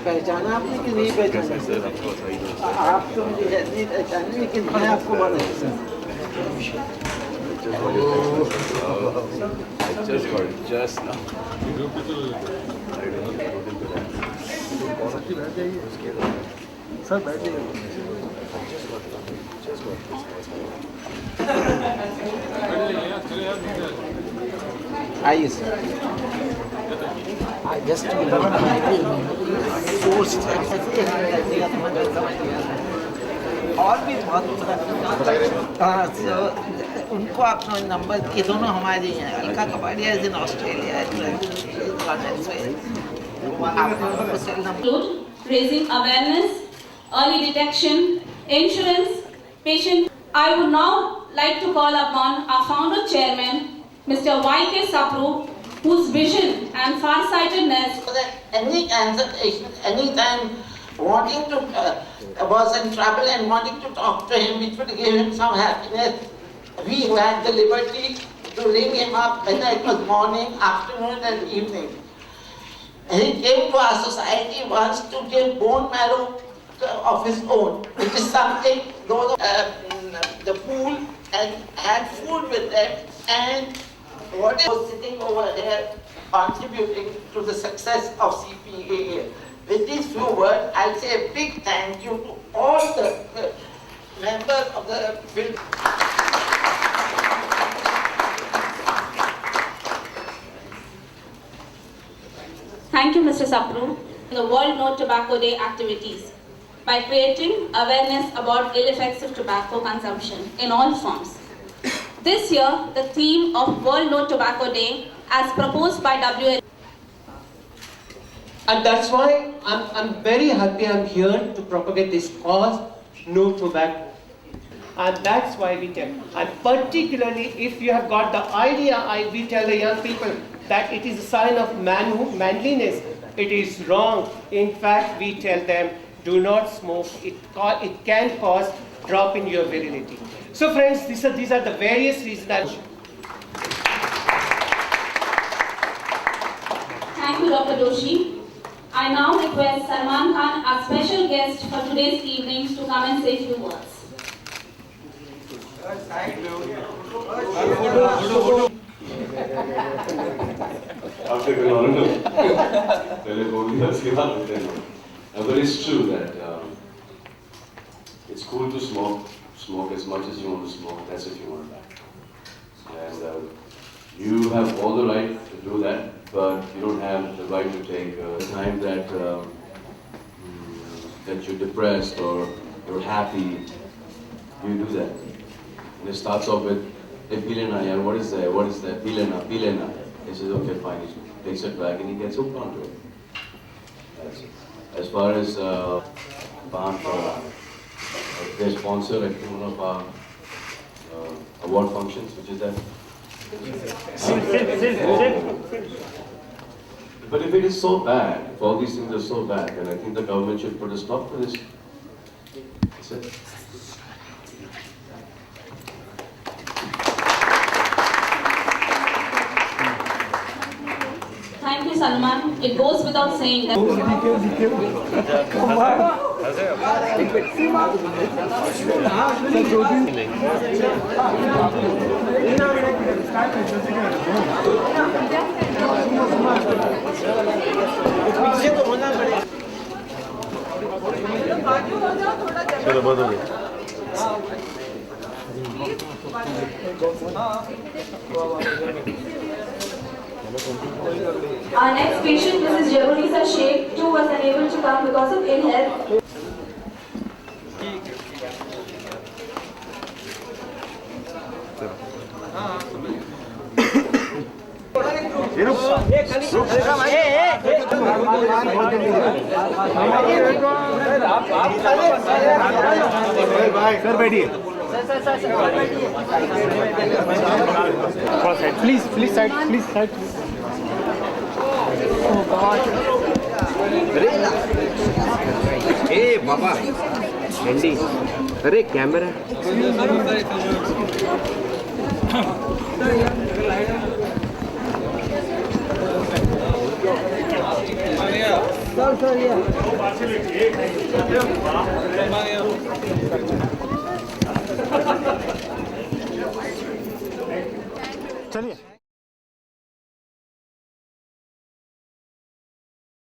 पहचाना आपने कि नहीं पहचाना? आप तो मुझे नहीं पहचाने, लेकिन मैं आपको बहुत अच्छा just got it just now. Sir बैठ जाइए। आइए सर। जस्ट सोर्स और भी बहुत उनको आपने नंबर ये दोनों हमारे हैं। Alka Kapadia is in Australia, raising awareness, early detection, insurance, patient. I would now like to call upon our founder chairman, Mr. Y.K. Sapru, whose vision and farsightedness. Any cancer patient, anytime wanting to was in trouble and wanting to talk to him, which would give him some happiness, we had the liberty to ring him up whether it was morning, afternoon, and evening. He came to our society once to give bone marrow of his own, which is something the pool and had food with them, and what was sitting over here contributing to the success of CPAA. With these few words, I'll say a big thank you to all the members of the film. Thank you, Mr. Sapru. The World No Tobacco Day activities by creating awareness about ill effects of tobacco consumption in all forms. This year, the theme of World No Tobacco Day, as proposed by WHO. And that's why I'm very happy I'm here to propagate this cause, no tobacco. And that's why we tell. And particularly if you have got the idea, we tell the young people that it is a sign of manliness. It is wrong. In fact, we tell them, do not smoke. It can cause drop in your virility. So friends, these are the various reasons. Thank you, Dr. Doshi. I now request Salman Khan, our special guest for today's evening, to come and say a few words. But it's true that it's cool to smoke as much as you want to smoke. That's if you want that. And you have all the right to do that, but you don't have the right to take the time that you're depressed or you're happy. You do that. And it starts off with, hey, Bilena, yeah, what is that? What is that? Bilena. He says, okay, fine. He takes it back and he gets hooked onto it. As far as they sponsor I think one of our award functions, which is that. But if it is so bad, if all these things are so bad, then I think the government should put a stop to this. That's it. Thank you, Salman. It goes without saying that. पीछे तो होना पड़ेगा। चलो बहुत हो गया। Our next patient, Mrs. Jarunisa Sheikh, too was unable to come because of ill health. Sir बैठिए। Please side. ए बाबा एंडी, अरे कैमरा चलिए